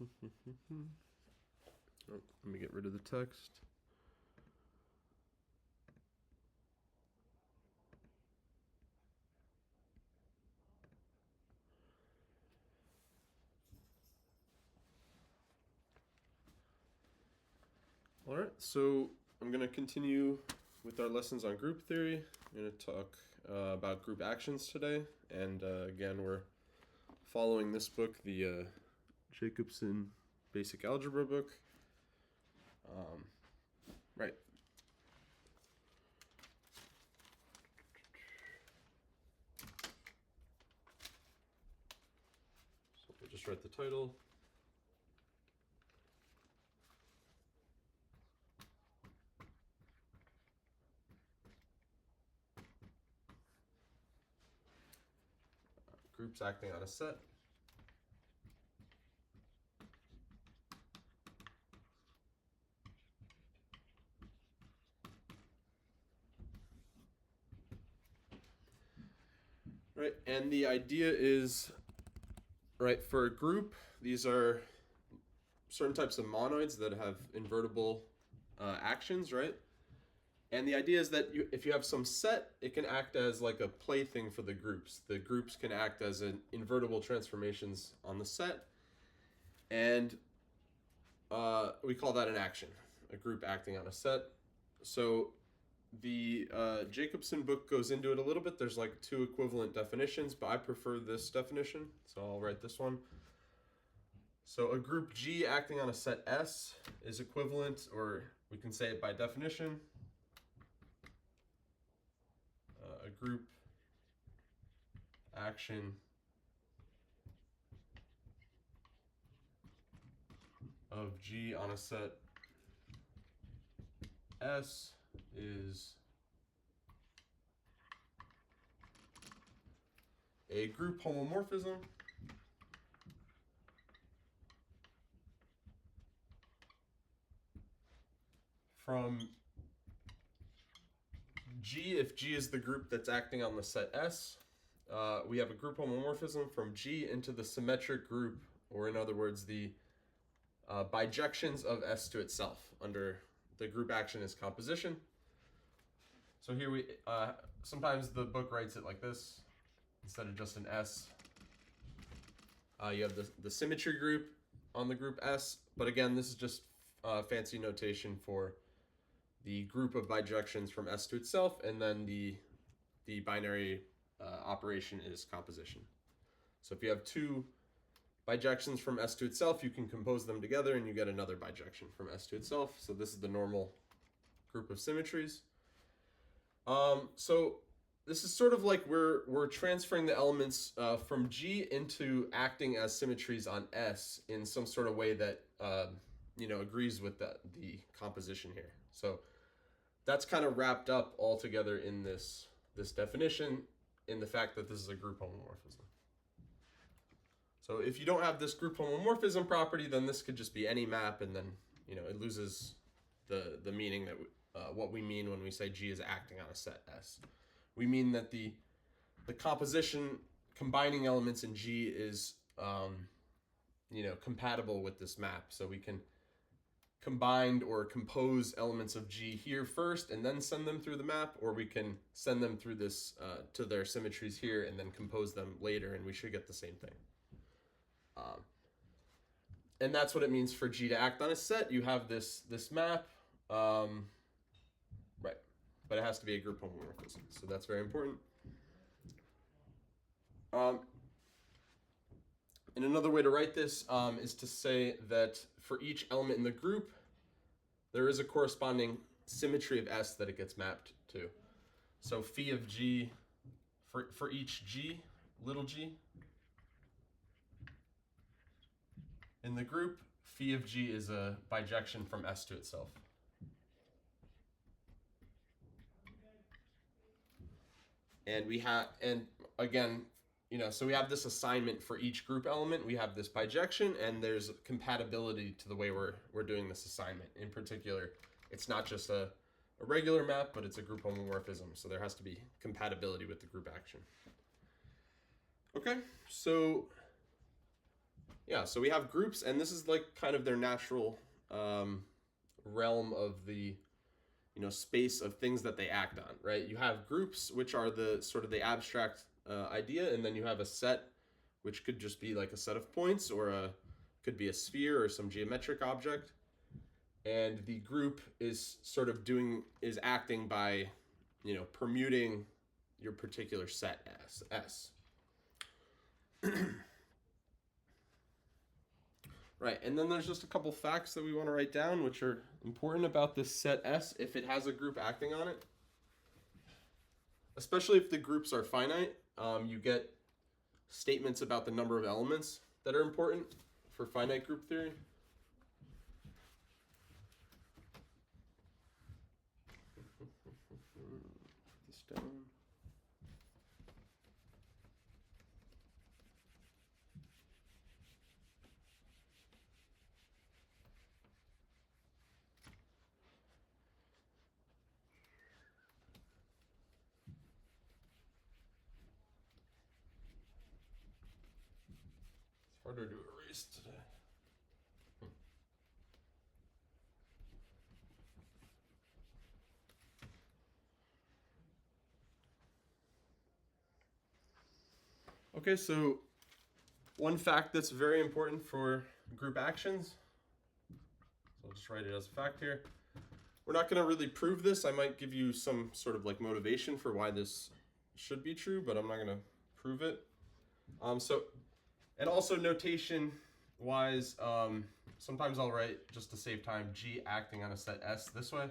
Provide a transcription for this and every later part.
Let me get rid of the text. All right, so I'm going to continue with our lessons on group theory. I'm going to talk about group actions today. And again, we're following this book, the Jacobson Basic Algebra book. Right. So we'll just write the title. Groups acting on a set. Right, and the idea is, right, for a group, these are certain types of monoids that have invertible actions, right? And the idea is that if you have some set, it can act as like a plaything for the groups. The groups can act as an invertible transformations on the set, and we call that an action, a group acting on a set. So the Jacobson book goes into it a little bit. There's like two equivalent definitions, but I prefer this definition, so I'll write this one. So a group G acting on a set S is equivalent, or we can say it by definition, a group action of G on a set S is a group homomorphism from G. If G is the group that's acting on the set S, we have a group homomorphism from G into the symmetric group, or in other words, the bijections of S to itself under the group action is composition. So here we, sometimes the book writes it like this, instead of just an S. You have the symmetry group on the group S, but again, this is just fancy notation for the group of bijections from S to itself, and then the binary operation is composition. So if you have two bijections from S to itself, you can compose them together and you get another bijection from S to itself. So this is the normal group of symmetries. So this is sort of like we're transferring the elements from G into acting as symmetries on S in some sort of way that agrees with the composition here. So that's kind of wrapped up all together in this definition, in the fact that this is a group homomorphism. So if you don't have this group homomorphism property, then this could just be any map, and then it loses the meaning that what we mean when we say G is acting on a set S. We mean that the composition combining elements in G is compatible with this map. So we can combine or compose elements of G here first and then send them through the map, or we can send them through this to their symmetries here and then compose them later, and we should get the same thing. And that's what it means for G to act on a set. You have this map, right? But it has to be a group homomorphism, so that's very important. And another way to write this is to say that for each element in the group, there is a corresponding symmetry of S that it gets mapped to. So phi of G, for each G, little g, in the group, phi of G is a bijection from S to itself. And we have, and again, so we have this assignment for each group element. We have this bijection, and there's compatibility to the way we're doing this assignment. In particular, it's not just a regular map, but it's a group homomorphism. So there has to be compatibility with the group action. Okay, so Yeah, so we have groups, and this is like kind of their natural realm of the space of things that they act on, right? You have groups, which are the sort of the abstract idea, and then you have a set, which could just be like a set of points, or could be a sphere or some geometric object. And the group is sort of acting by, permuting your particular set S. Right, and then there's just a couple facts that we want to write down, which are important about this set S if it has a group acting on it. Especially if the groups are finite, you get statements about the number of elements that are important for finite group theory. This down. It's harder to erase today. Okay, so one fact that's very important for group actions, so I'll just write it as a fact here. We're not going to really prove this. I might give you some sort of like motivation for why this should be true, but I'm not going to prove it. And also notation wise, sometimes I'll write, just to save time, G acting on a set S this way.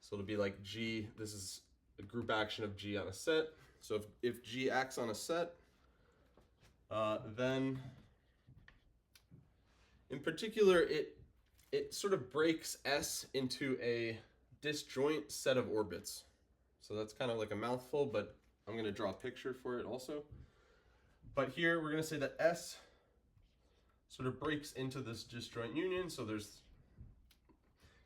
So it'll be like G, this is a group action of G on a set. So if G acts on a set, then in particular, it sort of breaks S into a disjoint set of orbits. So that's kind of like a mouthful, but I'm going to draw a picture for it also. But here we're going to say that S sort of breaks into this disjoint union. So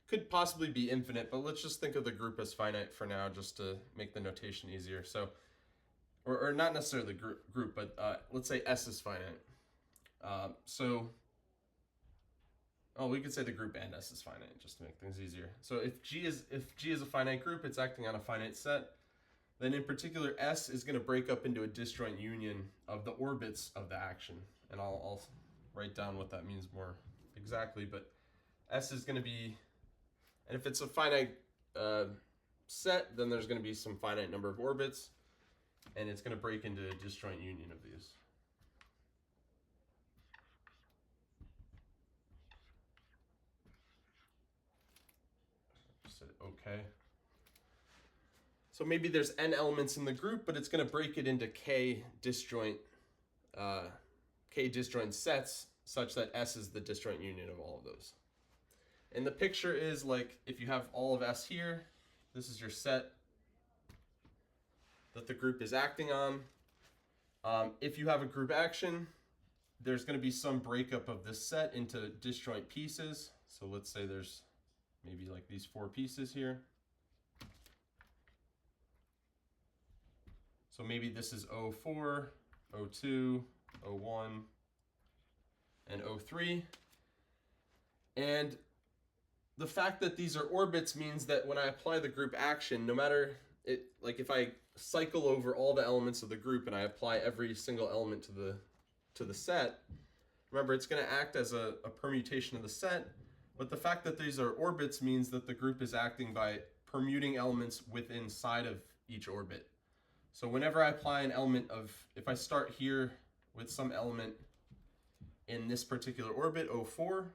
could possibly be infinite, but let's just think of the group as finite for now, just to make the notation easier. So, or not necessarily group, but let's say S is finite. We could say the group and S is finite, just to make things easier. So if G is a finite group, it's acting on a finite set. Then in particular, S is going to break up into a disjoint union of the orbits of the action. And I'll write down what that means more exactly. But S is going to be, and if it's a finite set, then there's going to be some finite number of orbits. And it's going to break into a disjoint union of these. Just said okay. So maybe there's n elements in the group, but it's going to break it into k disjoint sets, such that S is the disjoint union of all of those. And the picture is like, if you have all of S here, this is your set that the group is acting on. If you have a group action, there's going to be some breakup of this set into disjoint pieces. So let's say there's maybe like these 4 pieces here. So maybe this is O4, O2, O1, and O3. And the fact that these are orbits means that when I apply the group action, no matter it, like if I cycle over all the elements of the group and I apply every single element to the set, remember it's going to act as a permutation of the set, but the fact that these are orbits means that the group is acting by permuting elements within inside of each orbit. So whenever I apply an element if I start here with some element in this particular orbit, O4,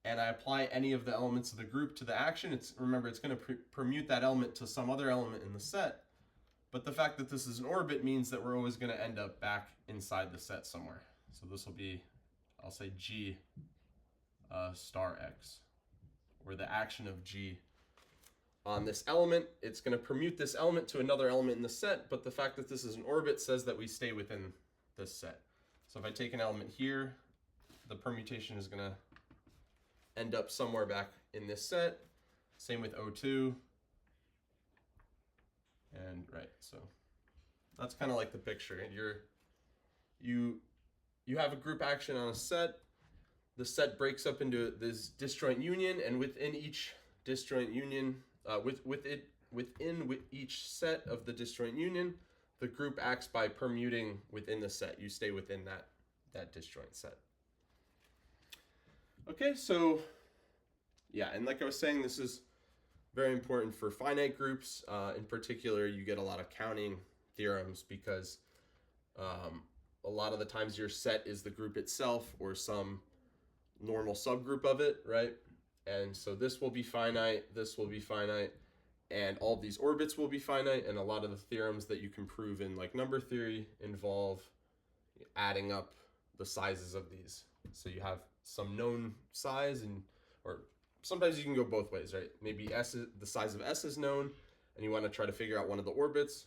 and I apply any of the elements of the group to the action, remember it's going to permute that element to some other element in the set. But the fact that this is an orbit means that we're always going to end up back inside the set somewhere. So this will be, I'll say G star X, where the action of G on this element, it's going to permute this element to another element in the set, but the fact that this is an orbit says that we stay within this set. So if I take an element here, the permutation is going to end up somewhere back in this set. Same with O2. And right, so that's kind of like the picture. And you you have a group action on a set. The set breaks up into this disjoint union, and within each disjoint union, within each set of the disjoint union, the group acts by permuting within the set. You stay within that disjoint set. Okay, so yeah, and like I was saying, this is very important for finite groups. In particular, you get a lot of counting theorems because a lot of the times your set is the group itself or some normal subgroup of it, right? And so this will be finite, this will be finite, and all of these orbits will be finite, and a lot of the theorems that you can prove in like number theory involve adding up the sizes of these. So you have some known size, and or sometimes you can go both ways, right? Maybe the size of S is known and you want to try to figure out one of the orbits,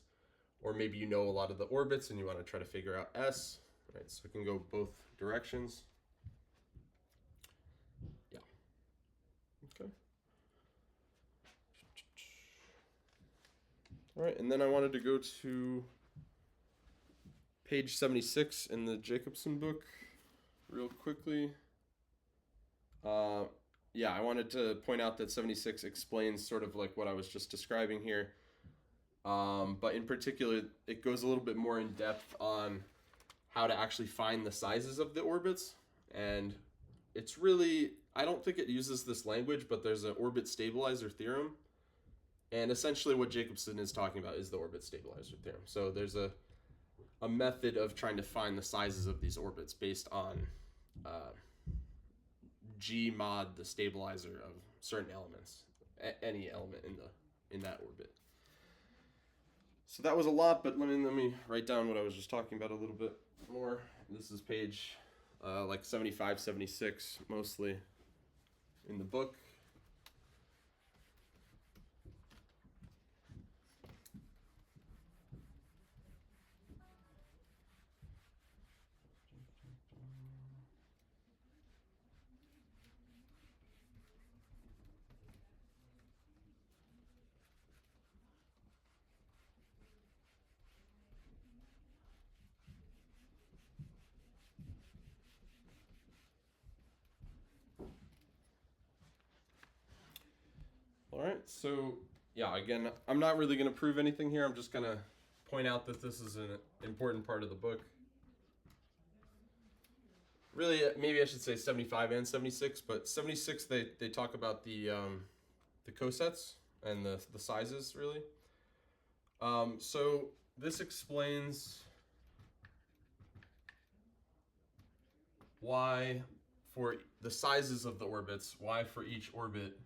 or maybe you know a lot of the orbits and you want to try to figure out S, right? So it can go both directions. Yeah. Okay. All right, and then I wanted to go to page 76 in the Jacobson book real quickly. Yeah, I wanted to point out that 76 explains sort of like what I was just describing here. But in particular, it goes a little bit more in depth on how to actually find the sizes of the orbits. And it's really, I don't think it uses this language, but there's an orbit stabilizer theorem. And essentially what Jacobson is talking about is the orbit stabilizer theorem. So there's a method of trying to find the sizes of these orbits based on G mod the stabilizer of certain elements, any element in that orbit. So that was a lot, but let me write down what I was just talking about a little bit more. This is page like 75, 76 mostly in the book. All right, so yeah, again, I'm not really going to prove anything here. I'm just going to point out that this is an important part of the book. Really, maybe I should say 75 and 76, but 76 they talk about the cosets and the sizes, really. So this explains why for the sizes of the orbits, why for each orbit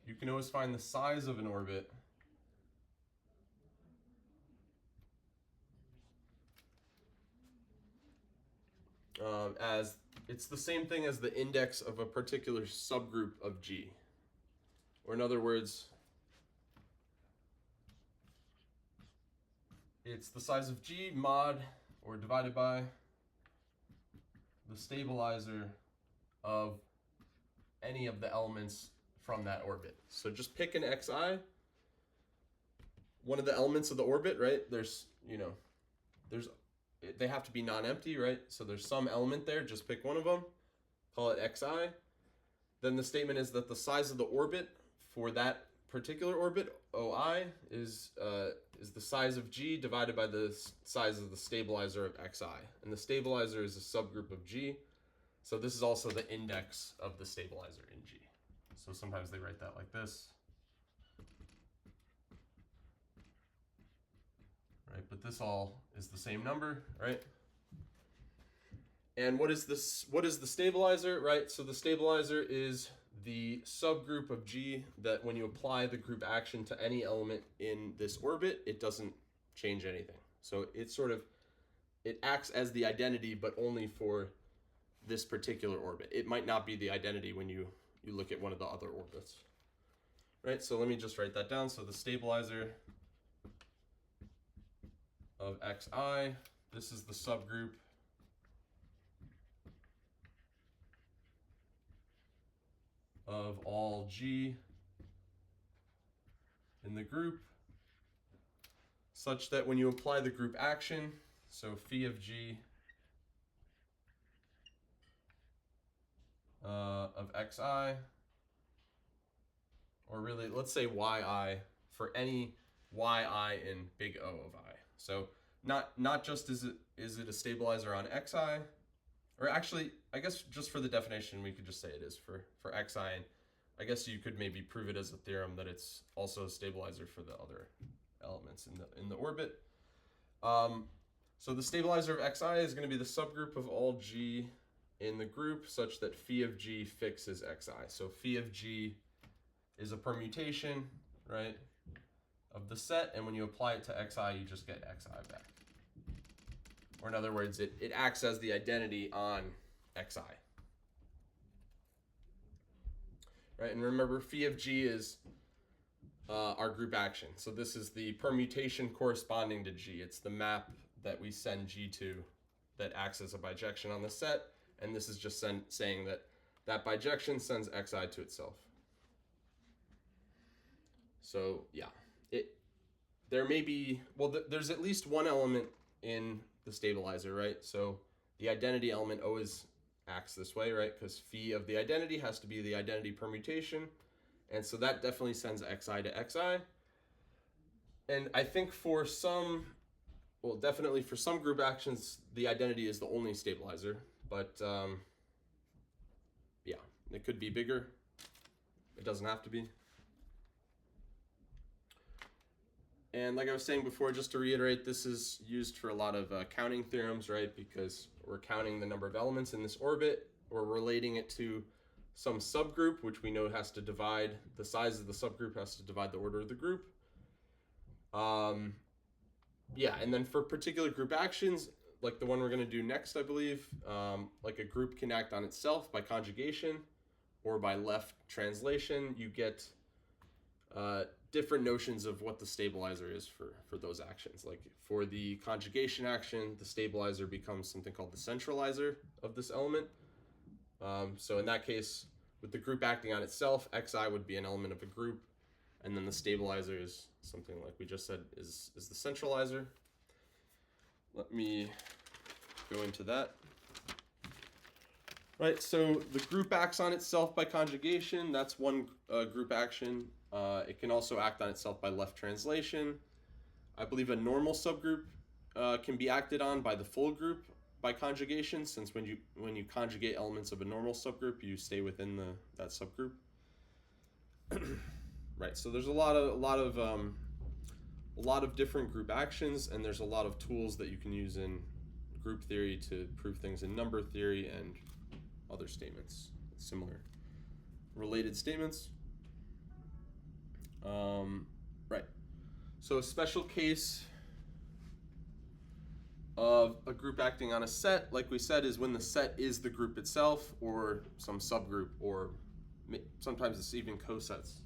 you can always find the size of an orbit as it's the same thing as the index of a particular subgroup of G. Or in other words, it's the size of G mod or divided by the stabilizer of any of the elements from that orbit. So just pick an xi, one of the elements of the orbit, right? They have to be non-empty, right? So there's some element there, just pick one of them, call it xi. Then the statement is that the size of the orbit for that particular orbit, OI, is the size of G divided by the size of the stabilizer of xi. And the stabilizer is a subgroup of G. So this is also the index of the stabilizer in G. So sometimes they write that like this. Right, but this all is the same number, right? And what is this? What is the stabilizer, right? So the stabilizer is the subgroup of G that when you apply the group action to any element in this orbit, it doesn't change anything. So it acts as the identity, but only for this particular orbit. It might not be the identity when you look at one of the other orbits. Right, so let me just write that down. So the stabilizer of xi, this is the subgroup of all G in the group such that when you apply the group action, so phi of G of xi, or really let's say yi for any yi in big O of I. So not just is it a stabilizer on xi, or actually I guess just for the definition we could just say it is for xi, and I guess you could maybe prove it as a theorem that it's also a stabilizer for the other elements in the orbit. So the stabilizer of xi is going to be the subgroup of all G in the group such that phi of G fixes xi. So phi of G is a permutation, right, of the set, and when you apply it to xi, you just get xi back. Or in other words, it acts as the identity on xi. Right, and remember, phi of G is our group action. So this is the permutation corresponding to G. It's the map that we send G to that acts as a bijection on the set, and this is just saying that that bijection sends xi to itself. So yeah, there may be, well, there's at least one element in the stabilizer, right? So the identity element always acts this way, right? Because phi of the identity has to be the identity permutation, and so that definitely sends xi to xi. And I think for some, well, definitely for some group actions, the identity is the only stabilizer, but yeah, it could be bigger. It doesn't have to be. And like I was saying before, just to reiterate, this is used for a lot of counting theorems, right? Because we're counting the number of elements in this orbit, or relating it to some subgroup, which we know has to divide, the size of the subgroup has to divide the order of the group. Yeah, and then for particular group actions, like the one we're going to do next, I believe, like a group can act on itself by conjugation or by left translation. You get different notions of what the stabilizer is for those actions. Like for the conjugation action, the stabilizer becomes something called the centralizer of this element. So in that case, with the group acting on itself, xi would be an element of a group, and then the stabilizer is something like we just said is the centralizer. Let me go into that. Right, so the group acts on itself by conjugation. That's one group action. It can also act on itself by left translation. I believe a normal subgroup can be acted on by the full group by conjugation, since when you conjugate elements of a normal subgroup, you stay within that subgroup. Right, so there's a lot of different group actions, and there's a lot of tools that you can use in group theory to prove things in number theory and other statements, similar related statements. Right, so a special case of a group acting on a set, like we said, is when the set is the group itself or some subgroup, or sometimes it's even cosets.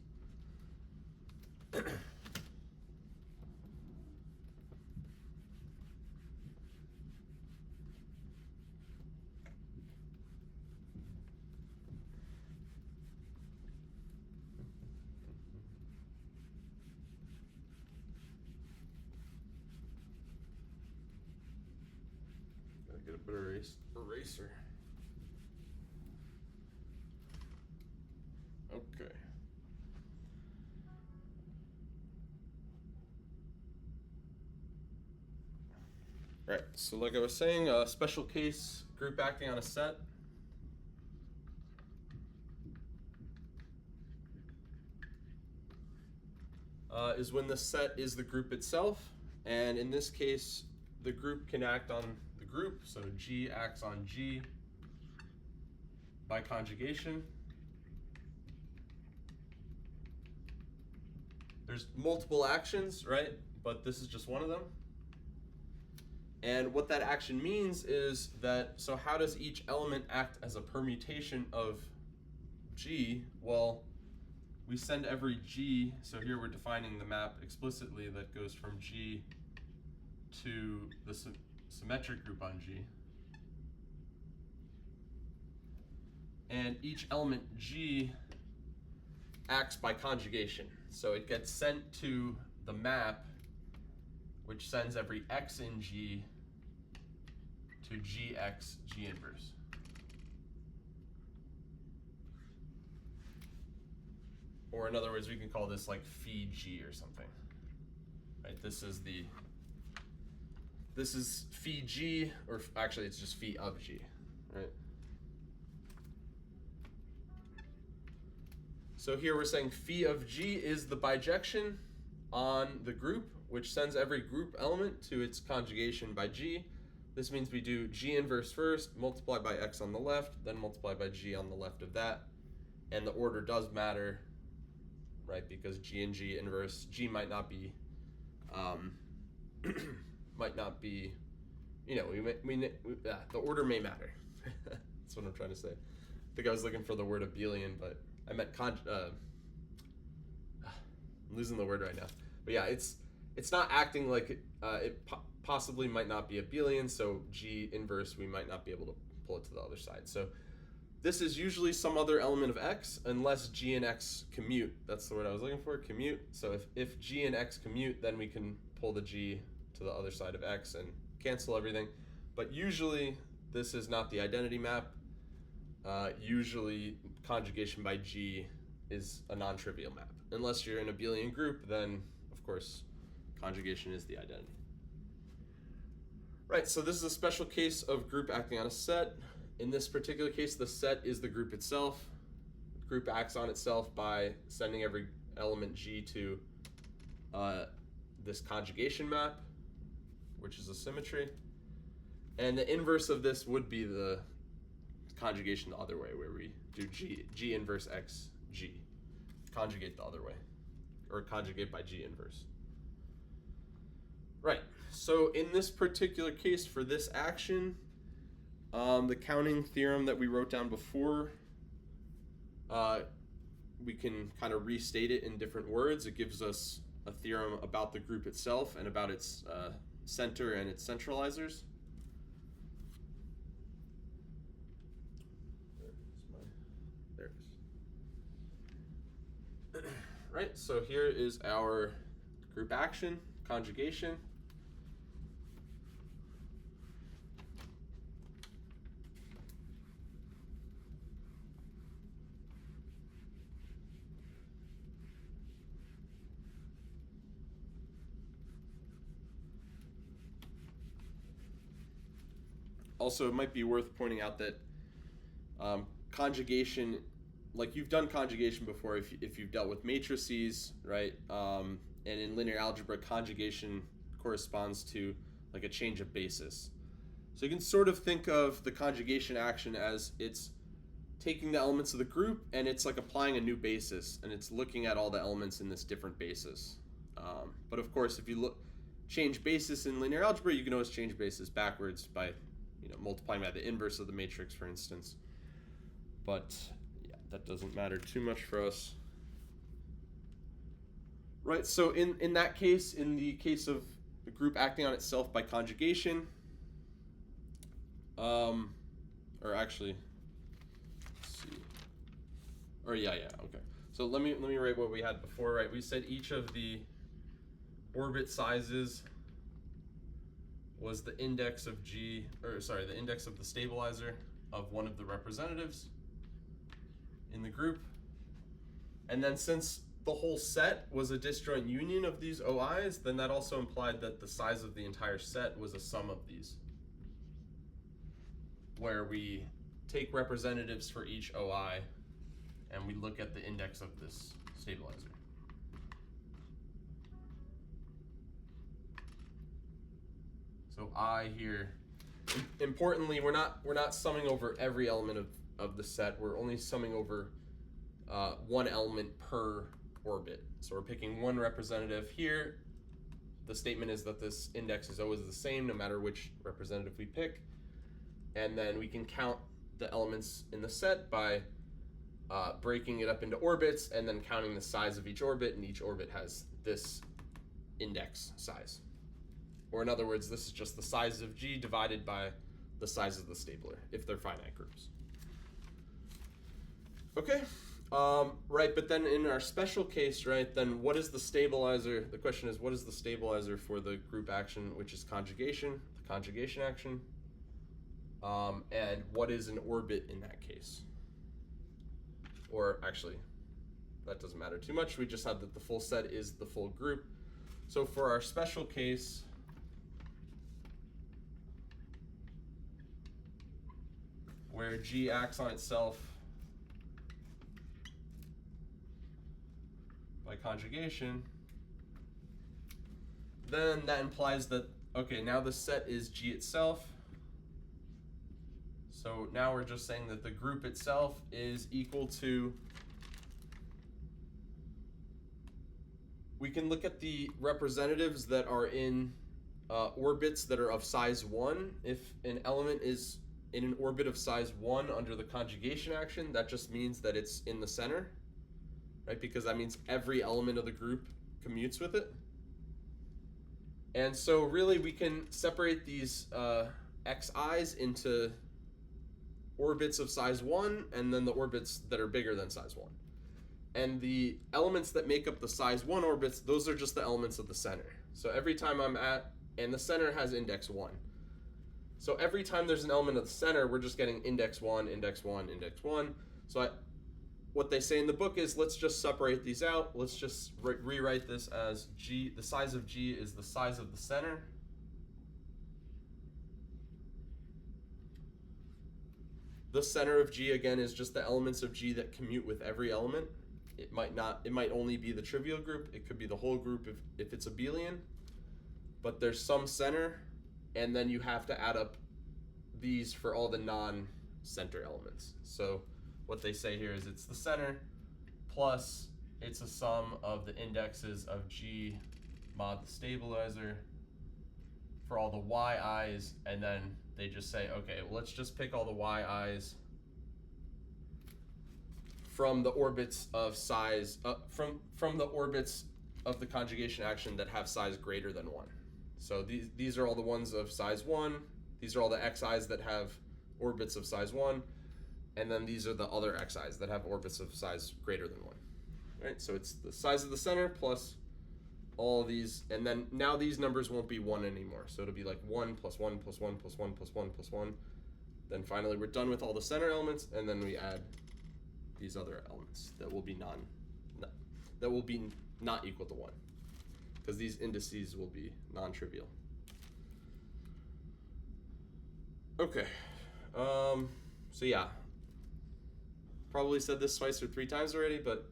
Get a better eraser. Okay. Right, so like I was saying, a special case group acting on a set. Is when the set is the group itself, and in this case, the group can act on the group, so G acts on G by conjugation. There's multiple actions, right? But this is just one of them. And what that action means is that, so how does each element act as a permutation of G? Well, we send every G, so here we're defining the map explicitly that goes from G to the symmetric group on G. And each element G acts by conjugation. So it gets sent to the map which sends every x in G to Gx G inverse. Or in other words, we can call this like phi G or something. Right? This is phi G, or actually it's just phi of G, right? So here we're saying phi of G is the bijection on the group, which sends every group element to its conjugation by G. This means we do G inverse first, multiply by X on the left, then multiply by G on the left of that. And the order does matter, right? Because G and G inverse, G might not be, you know, the order may matter. That's what I'm trying to say. I think I was looking for the word abelian, but I meant I'm losing the word right now. But yeah, it's not acting like it possibly might not be abelian, so G inverse, we might not be able to pull it to the other side. So this is usually some other element of X, unless G and X commute. That's the word I was looking for, commute. So if G and X commute, then we can pull the G to the other side of X and cancel everything. But usually this is not the identity map. Usually conjugation by G is a non-trivial map. Unless you're in a abelian group, then of course conjugation is the identity. Right, so this is a special case of group acting on a set. In this particular case, the set is the group itself. The group acts on itself by sending every element G to this conjugation map, which is a symmetry. And the inverse of this would be the conjugation the other way, where we do G inverse X G. Conjugate the other way, or conjugate by G inverse. Right, so in this particular case for this action, the counting theorem that we wrote down before, we can kind of restate it in different words. It gives us a theorem about the group itself and about its center and its centralizers. There it is. Right, so here is our group action, conjugation. Also, it might be worth pointing out that conjugation, like you've done conjugation before if you've dealt with matrices, right? And in linear algebra, conjugation corresponds to like a change of basis. So you can sort of think of the conjugation action as it's taking the elements of the group and it's like applying a new basis, and it's looking at all the elements in this different basis. But of course, if you change basis in linear algebra, you can always change basis backwards by multiplying by the inverse of the matrix, for instance. But yeah, that doesn't matter too much for us. Right, so in that case, in the case of the group acting on itself by conjugation, or actually, let's see. Or yeah, okay. So let me write what we had before, right? We said each of the orbit sizes was the index of the index of the stabilizer of one of the representatives in the group. And then since the whole set was a disjoint union of these OIs, then that also implied that the size of the entire set was a sum of these, where we take representatives for each OI and we look at the index of this stabilizer. So I here, importantly, we're not summing over every element of the set. We're only summing over one element per orbit. So we're picking one representative here. The statement is that this index is always the same no matter which representative we pick. And then we can count the elements in the set by breaking it up into orbits and then counting the size of each orbit, and each orbit has this index size. Or in other words, this is just the size of G divided by the size of the stabilizer, if they're finite groups. Okay, Right, but then in our special case, right, then what is the stabilizer? The question is, what is the stabilizer for the group action, which is conjugation, the conjugation action? And what is an orbit in that case? Or actually, that doesn't matter too much. We just have that the full set is the full group. So for our special case, where G acts on itself by conjugation, then that implies that, okay, now the set is G itself. So now we're just saying that the group itself is equal to, we can look at the representatives that are in orbits that are of size 1. If an element is in an orbit of size 1 under the conjugation action, that just means that it's in the center, right? Because that means every element of the group commutes with it. And so really we can separate these xi's into orbits of size 1 and then the orbits that are bigger than size 1. And the elements that make up the size 1 orbits, those are just the elements of the center. So every time I'm at, and the center has index 1. So every time there's an element of the center, we're just getting index 1, index 1, index 1. So what they say in the book is, let's just separate these out. Let's just rewrite this as G, the size of G is the size of the center. The center of G, again, is just the elements of G that commute with every element. It might only be the trivial group. It could be the whole group if it's abelian. But there's some center, and then you have to add up these for all the non-center elements. So what they say here is it's the center plus it's a sum of the indexes of G mod the stabilizer for all the yi's, and then they just say, okay, well, let's just pick all the yi's from the orbits of size, from the orbits of the conjugation action that have size greater than 1. So these are all the ones of size 1. These are all the xi's that have orbits of size 1. And then these are the other xi's that have orbits of size greater than 1. Right? So it's the size of the center plus all of these. And then now these numbers won't be 1 anymore. So it'll be like 1 plus 1 plus 1 plus 1 plus 1 plus 1. Then finally we're done with all the center elements, and then we add these other elements that will be not equal to 1. Because these indices will be non-trivial. Okay, so yeah, probably said this twice or 3 times already, but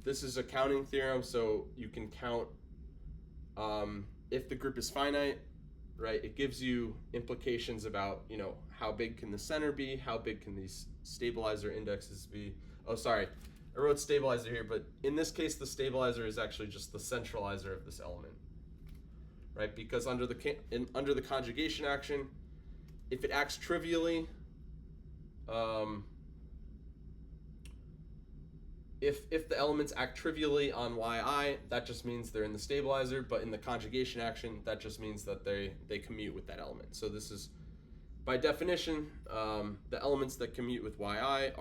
this is a counting theorem, so you can count if the group is finite, right? It gives you implications about, how big can the center be, how big can these stabilizer indexes be. Oh, sorry. I wrote stabilizer here, but in this case, the stabilizer is actually just the centralizer of this element, right? Because under the conjugation action, if it acts trivially, if the elements act trivially on yi, that just means they're in the stabilizer. But in the conjugation action, that just means that they commute with that element. So this is, by definition, the elements that commute with yi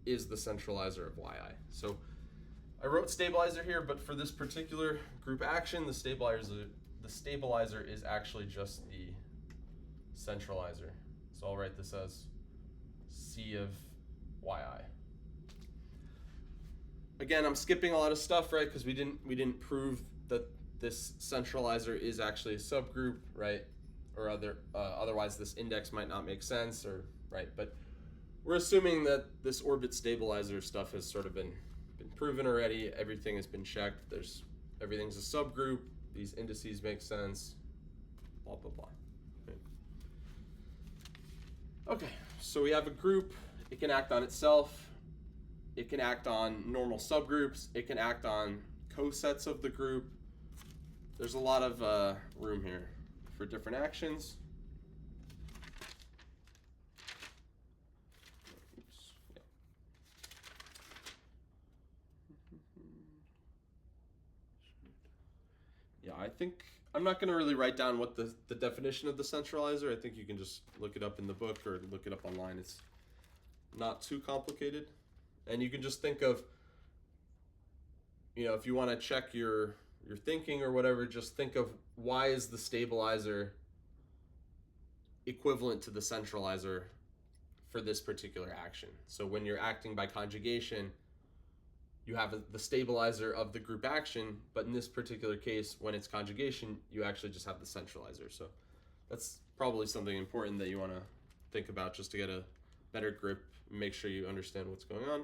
is the centralizer of yi. So I wrote stabilizer here, but for this particular group action, the stabilizer is actually just the centralizer. So I'll write this as C of yi. Again, I'm skipping a lot of stuff, right? Because we didn't prove that this centralizer is actually a subgroup, right? Or otherwise this index might not make sense, or right? But we're assuming that this orbit stabilizer stuff has sort of been proven already. Everything has been checked. Everything's a subgroup. These indices make sense. Blah blah blah. Okay, so we have a group. It can act on itself. It can act on normal subgroups. It can act on cosets of the group. There's a lot of room here for different actions. Yeah, I think I'm not going to really write down what the definition of the centralizer. I think you can just look it up in the book or look it up online. It's not too complicated. And you can just think of, if you want to check your thinking or whatever, just think of why is the stabilizer equivalent to the centralizer for this particular action. So when you're acting by conjugation, you have the stabilizer of the group action, but in this particular case, when it's conjugation, you actually just have the centralizer. So that's probably something important that you want to think about just to get a better grip, make sure you understand what's going on.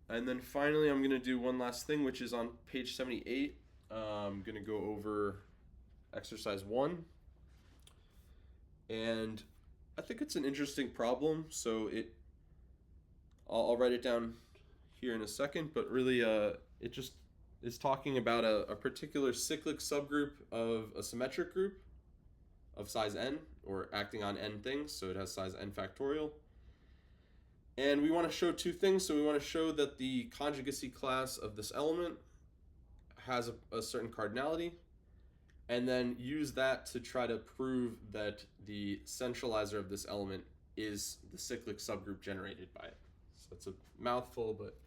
And then finally, I'm going to do one last thing, which is on page 78. I'm going to go over exercise 1. And I think it's an interesting problem. So I'll write it down here in a second, but really it just is talking about a particular cyclic subgroup of a symmetric group of size n, or acting on n things, so it has size n factorial. And we want to show two things. So we want to show that the conjugacy class of this element has a certain cardinality, and then use that to try to prove that the centralizer of this element is the cyclic subgroup generated by it. So it's a mouthful, but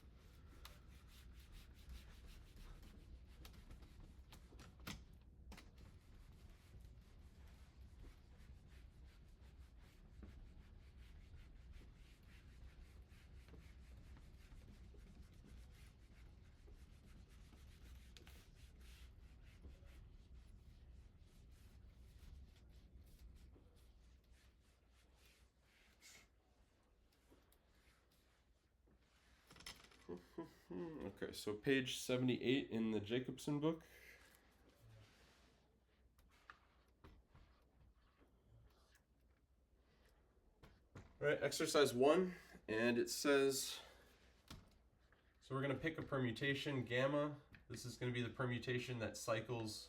okay, so page 78 in the Jacobson book. All right, exercise 1, and it says, so we're going to pick a permutation, gamma. This is going to be the permutation that cycles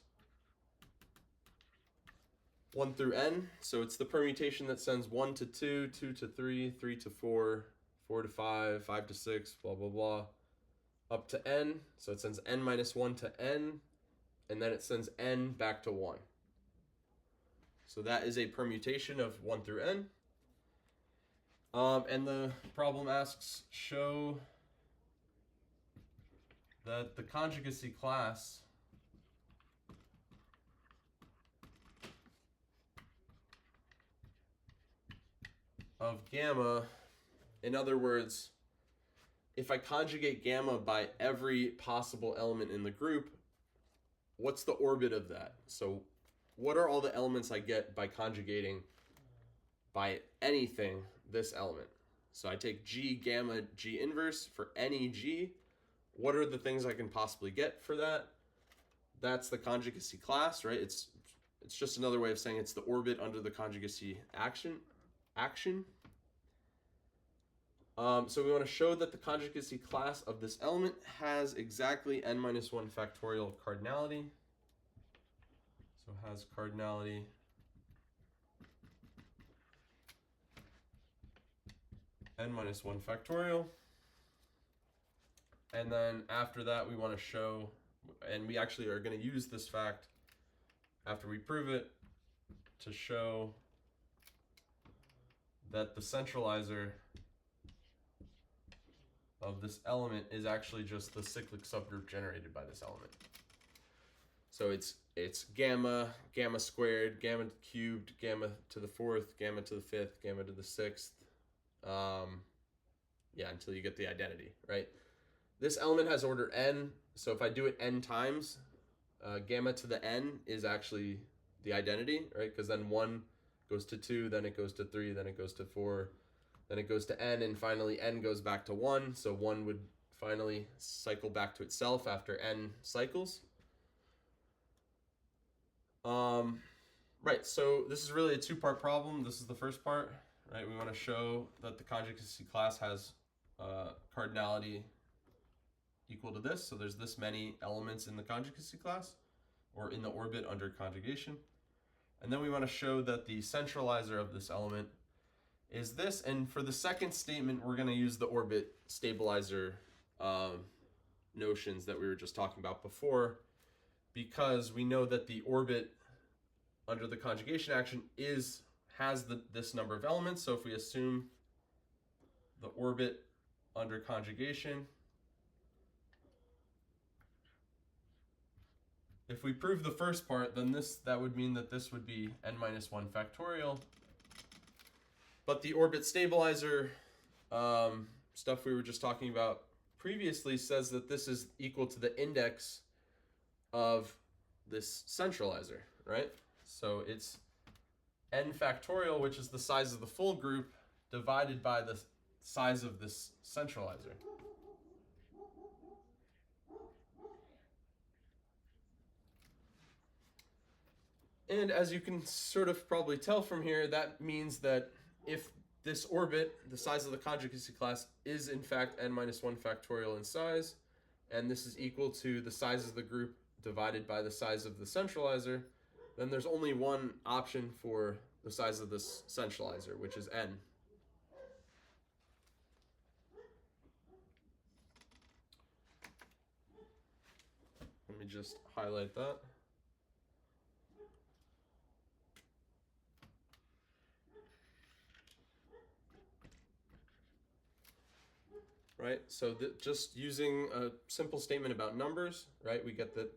1 through n. So it's the permutation that sends 1 to 2, 2 to 3, 3 to 4, 4 to 5, 5 to 6, blah, blah, blah, up to n. So it sends n minus 1 to n, and then it sends n back to 1. So that is a permutation of 1 through n. And the problem asks, show that the conjugacy class of gamma, in other words, if I conjugate gamma by every possible element in the group, what's the orbit of that? So what are all the elements I get by conjugating by anything this element? So I take G gamma G inverse for any G. What are the things I can possibly get for that? That's the conjugacy class, right? It's just another way of saying it's the orbit under the conjugacy action. So we want to show that the conjugacy class of this element has exactly n minus 1 factorial cardinality. So it has cardinality n minus 1 factorial. And then after that, we want to show, and we actually are going to use this fact after we prove it to show that the centralizer of this element is actually just the cyclic subgroup generated by this element. So it's gamma, gamma squared, gamma cubed, gamma to the 4th, gamma to the 5th, gamma to the 6th. Yeah, until you get the identity, right? This element has order n, so if I do it n times, gamma to the n is actually the identity, right? Because then 1 goes to 2, then it goes to 3, then it goes to 4, then it goes to n, and finally n goes back to 1, so 1 would finally cycle back to itself after n cycles. Right, so this is really a two-part problem. This is the first part, right? We want to show that the conjugacy class has cardinality equal to this, so there's this many elements in the conjugacy class, or in the orbit under conjugation. And then we want to show that the centralizer of this element is this, and for the second statement, we're going to use the orbit stabilizer notions that we were just talking about before, because we know that the orbit under the conjugation action has this number of elements. So if we assume the orbit under conjugation. If we prove the first part, then that would mean that this would be n minus 1 factorial. But the orbit stabilizer stuff we were just talking about previously says that this is equal to the index of this centralizer, right? So it's n factorial, which is the size of the full group, divided by the size of this centralizer. And as you can sort of probably tell from here, that means that if this orbit, the size of the conjugacy class, is in fact n minus 1 factorial in size, and this is equal to the size of the group divided by the size of the centralizer, then there's only one option for the size of this centralizer, which is n. Let me just highlight that. Right, so just using a simple statement about numbers, right, we get that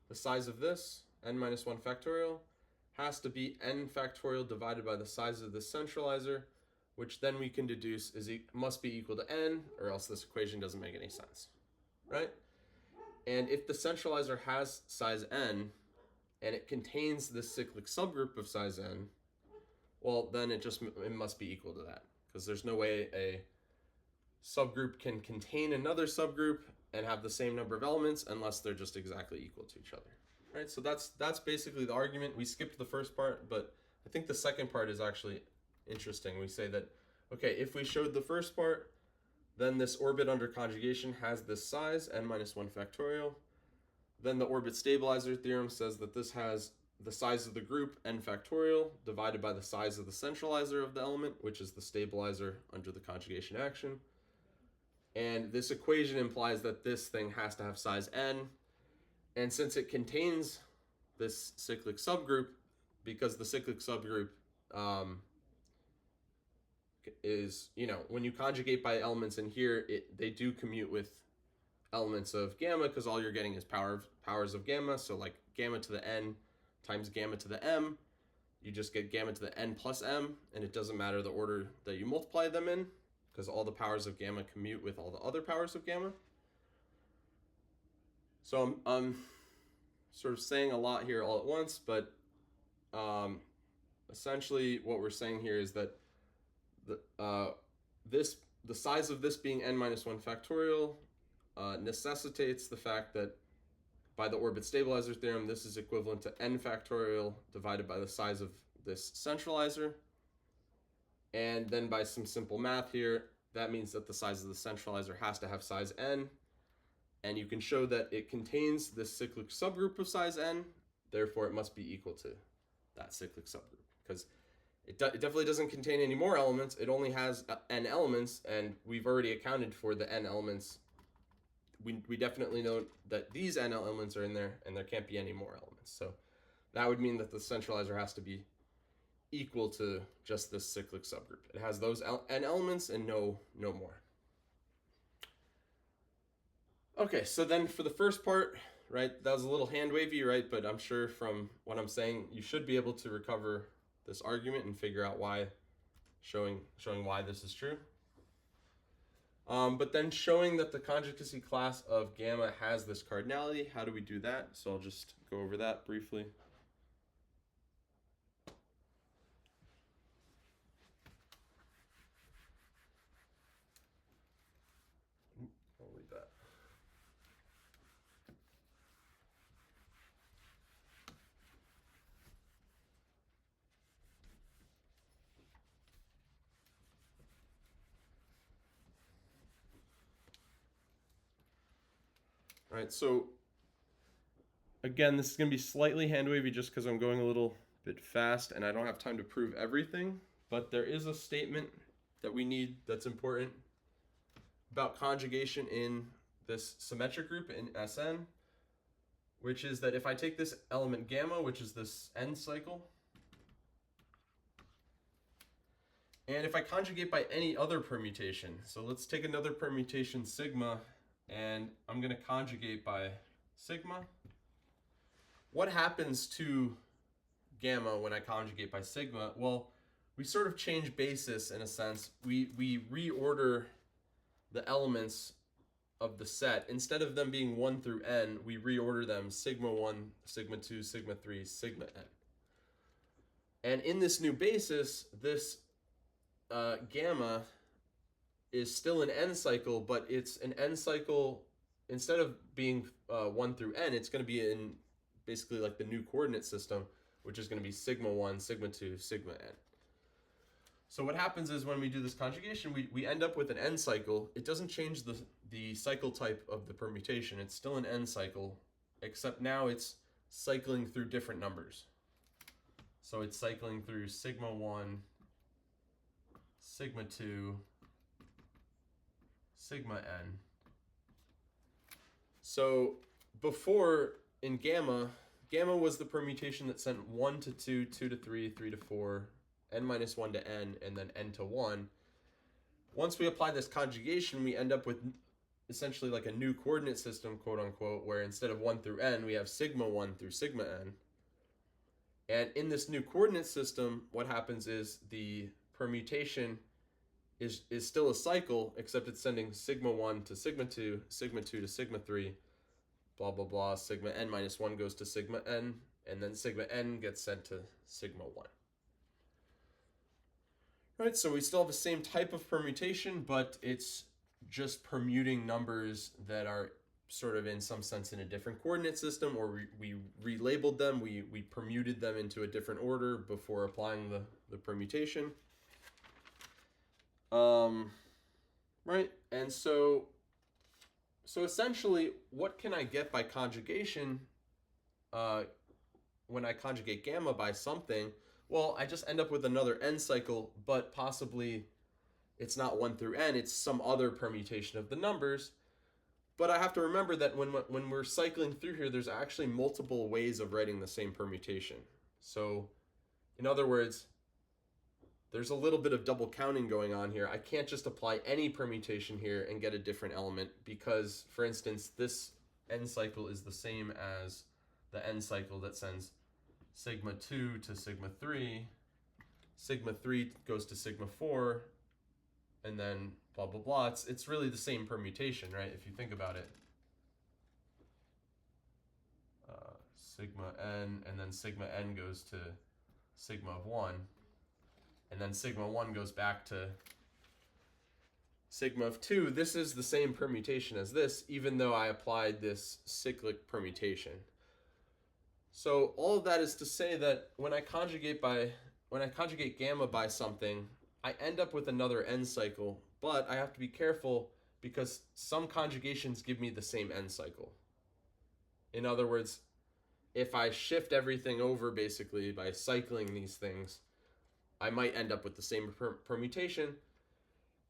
the size of this, n minus 1 factorial, has to be n factorial divided by the size of this centralizer, which then we can deduce must be equal to n, or else this equation doesn't make any sense, right? And if the centralizer has size n, and it contains this cyclic subgroup of size n, well, then it must be equal to that, because there's no way a subgroup can contain another subgroup and have the same number of elements unless they're just exactly equal to each other, right? So that's basically the argument. We skipped the first part, but I think the second part is actually interesting. We say that, okay, if we showed the first part, then this orbit under conjugation has this size, n minus 1 factorial. Then the orbit stabilizer theorem says that this has the size of the group, n factorial, divided by the size of the centralizer of the element, which is the stabilizer under the conjugation action. And this equation implies that this thing has to have size n. And since it contains this cyclic subgroup, because the cyclic subgroup is, when you conjugate by elements in here, they do commute with elements of gamma, because all you're getting is powers of gamma. So like gamma to the n times gamma to the m, you just get gamma to the n plus m, and it doesn't matter the order that you multiply them in, because all the powers of gamma commute with all the other powers of gamma. So I'm sort of saying a lot here all at once, but essentially what we're saying here is that the size of this being n minus 1 factorial necessitates the fact that by the orbit stabilizer theorem, this is equivalent to n factorial divided by the size of this centralizer. And then by some simple math here, that means that the size of the centralizer has to have size n. And you can show that it contains this cyclic subgroup of size n, therefore it must be equal to that cyclic subgroup. Because it definitely doesn't contain any more elements, it only has n elements, and we've already accounted for the n elements. We definitely know that these n elements are in there, and there can't be any more elements. So that would mean that the centralizer has to be equal to just this cyclic subgroup. It has those n elements and no more. Okay, so then for the first part, right, that was a little hand wavy, right? But I'm sure from what I'm saying, you should be able to recover this argument and figure out why, showing why this is true. But then showing that the conjugacy class of gamma has this cardinality, how do we do that? So I'll just go over that briefly. I'll leave that. All right, so again, this is going to be slightly hand wavy just because I'm going a little bit fast and I don't have time to prove everything, but there is a statement that we need that's important about conjugation in this symmetric group in Sn, which is that if I take this element gamma, which is this n cycle, And if I conjugate by any other permutation, so let's take another permutation sigma, and I'm going to conjugate by sigma. What happens to gamma when I conjugate by sigma? Well, we sort of change basis in a sense. We reorder the elements of the set. Instead of them being 1 through n, we reorder them sigma 1, sigma 2, sigma 3, sigma n. And in this new basis, this gamma is still an n cycle, but it's an n cycle. Instead of being 1 through n, it's going to be in basically like the new coordinate system, which is going to be sigma 1, sigma 2, sigma n. So what happens is when we do this conjugation, we end up with an n cycle. It doesn't change the cycle type of the permutation. It's still an n cycle, except now it's cycling through different numbers. So it's cycling through sigma 1, sigma 2, sigma n. So before in gamma was the permutation that sent 1 to 2, 2 to 3, 3 to 4, n minus 1 to n, and then n to 1. Once we apply this conjugation, we end up with essentially like a new coordinate system, quote unquote, where instead of 1 through n, we have sigma 1 through sigma n. And in this new coordinate system, what happens is the permutation is still a cycle, except it's sending sigma 1 to sigma 2 to sigma 3, blah, blah, blah. Sigma n minus 1 goes to sigma n, and then sigma n gets sent to sigma 1. Right, so we still have the same type of permutation, but it's just permuting numbers that are sort of in some sense in a different coordinate system, or we relabeled them, we permuted them into a different order before applying the permutation. Right, and so essentially, what can I get by conjugation when I conjugate gamma by something? Well, I just end up with another n cycle, but possibly it's not 1 through n, it's some other permutation of the numbers. But I have to remember that when we're cycling through here, there's actually multiple ways of writing the same permutation. So, in other words, there's a little bit of double counting going on here. I can't just apply any permutation here and get a different element because, for instance, this n cycle is the same as the n cycle that sends sigma 2 to sigma 3, sigma 3 goes to sigma 4, and then blah, blah, blah. It's really the same permutation, right, if you think about it. Sigma n, and then sigma n goes to sigma of 1, and then sigma 1 goes back to sigma of 2. This is the same permutation as this, even though I applied this cyclic permutation. So all of that is to say that when I conjugate gamma by something, I end up with another n cycle, but I have to be careful because some conjugations give me the same n cycle. In other words, if I shift everything over basically by cycling these things, I might end up with the same permutation.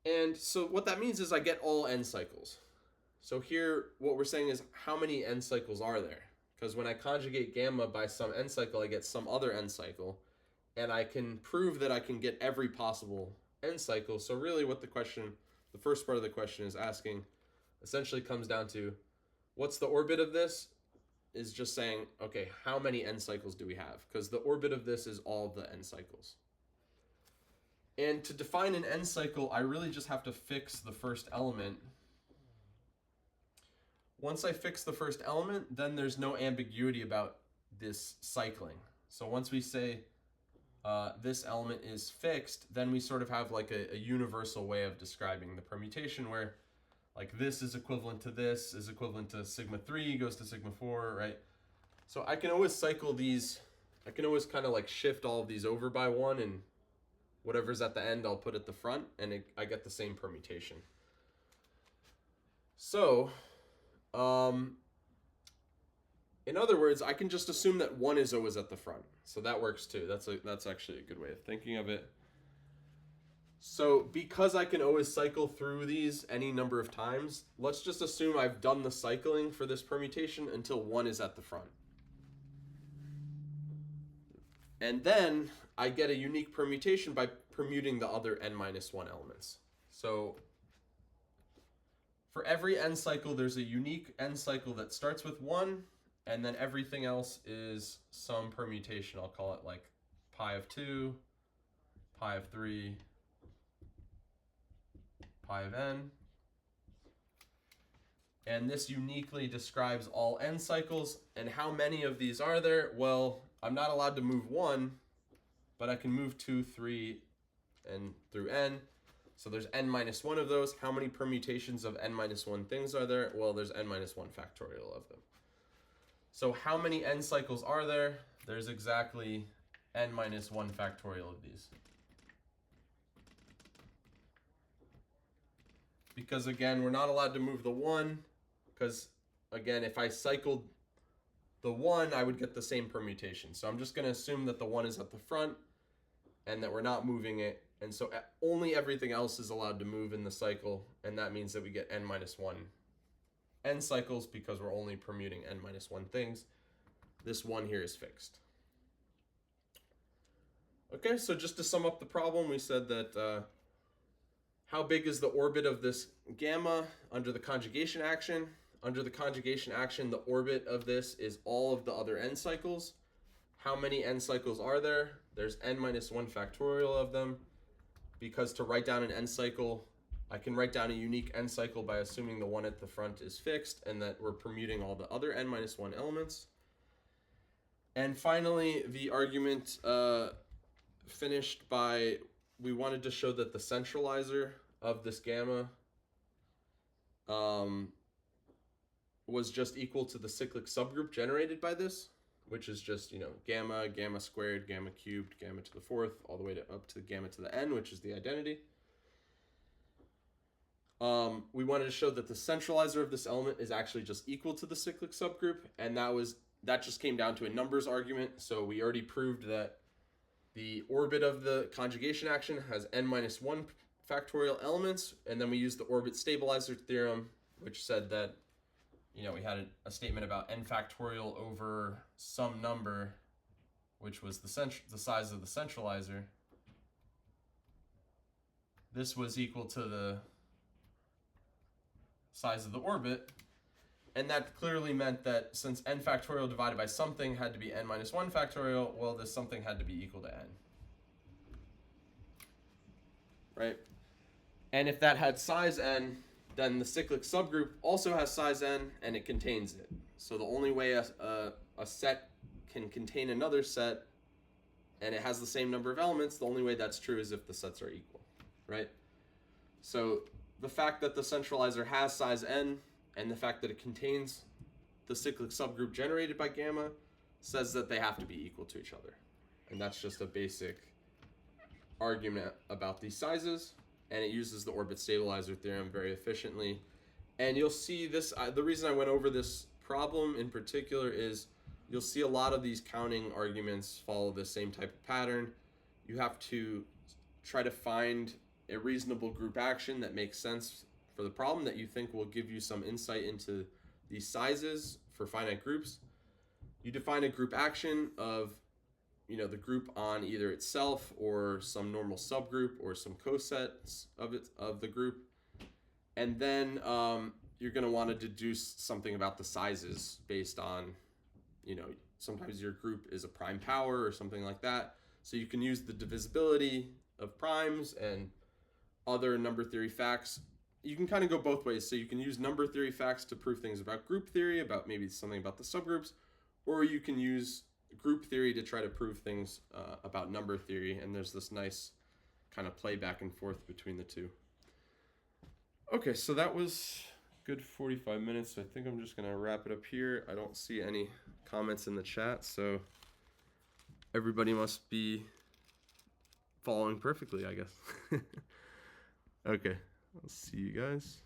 And so what that means is I get all n cycles. So here what we're saying is how many n cycles are there? Because when I conjugate gamma by some n cycle, I get some other n cycle. And I can prove that I can get every possible n cycle. So really what the first part of the question is asking essentially comes down to what's the orbit of this? Is just saying, okay, how many n cycles do we have? Because the orbit of this is all the n cycles. And to define an n cycle, I really just have to fix the first element. Once I fix the first element, then there's no ambiguity about this cycling. So once we say this element is fixed, then we sort of have like a universal way of describing the permutation where like this is equivalent to this is equivalent to sigma 3 goes to sigma 4, right? So I can always cycle these, I can always kind of like shift all of these over by one, and whatever's at the end I'll put at the front, and I get the same permutation. So, in other words, I can just assume that 1 is always at the front. So that works too. That's actually a good way of thinking of it. So because I can always cycle through these any number of times, let's just assume I've done the cycling for this permutation until 1 is at the front. And then I get a unique permutation by permuting the other n-1 elements. So for every n cycle, there's a unique n cycle that starts with 1, and then everything else is some permutation. I'll call it like pi of 2, pi of 3, pi of n. And this uniquely describes all n cycles. And how many of these are there? Well, I'm not allowed to move 1, but I can move 2, 3, and through n. So there's n-1 of those. How many permutations of n-1 things are there? Well, there's n-1 factorial of them. So how many n cycles are there? There's exactly n-1 factorial of these. Because again, we're not allowed to move the 1, because again, if I cycled the 1, I would get the same permutation. So I'm just going to assume that the 1 is at the front and that we're not moving it. And so only everything else is allowed to move in the cycle, and that means that we get n-1 n cycles because we're only permuting n-1 things. This 1 here is fixed. Okay, so just to sum up the problem, we said that how big is the orbit of this gamma under the conjugation action? Under the conjugation action, the orbit of this is all of the other n cycles. How many n cycles are there? There's n-1 factorial of them. Because to write down an n cycle, I can write down a unique n cycle by assuming the 1 at the front is fixed and that we're permuting all the other n-1 elements. And finally, the argument finished by, we wanted to show that the centralizer of this gamma was just equal to the cyclic subgroup generated by this, which is just, gamma, gamma squared, gamma cubed, gamma to the 4th, all the way up to gamma to the n, which is the identity. We wanted to show that the centralizer of this element is actually just equal to the cyclic subgroup, and that just came down to a numbers argument. So we already proved that the orbit of the conjugation action has n-1 factorial elements, and then we used the orbit stabilizer theorem, which said that we had a statement about n factorial over some number, which was the size of the centralizer. This was equal to the size of the orbit, and that clearly meant that since n factorial divided by something had to be n-1 factorial, well, this something had to be equal to n. Right? And if that had size n, then the cyclic subgroup also has size n, and it contains it. So the only way a set can contain another set, and it has the same number of elements, the only way that's true is if the sets are equal, right? So the fact that the centralizer has size n, and the fact that it contains the cyclic subgroup generated by gamma, says that they have to be equal to each other. And that's just a basic argument about these sizes. And it uses the orbit stabilizer theorem very efficiently. And you'll see this, the reason I went over this problem in particular is you'll see a lot of these counting arguments follow the same type of pattern. You have to try to find a reasonable group action that makes sense for the problem that you think will give you some insight into these sizes for finite groups. You define a group action of the group on either itself or some normal subgroup or some cosets of the group, and then you're going to want to deduce something about the sizes based on sometimes your group is a prime power or something like that, so you can use the divisibility of primes and other number theory facts. You can kind of go both ways, so you can use number theory facts to prove things about group theory, about maybe something about the subgroups, or you can use group theory to try to prove things about number theory, and there's this nice kind of play back and forth between the two. Okay, so that was good 45 minutes, so I think I'm just going to wrap it up here. I don't see any comments in the chat, so everybody must be following perfectly, I guess. Okay, I'll see you guys.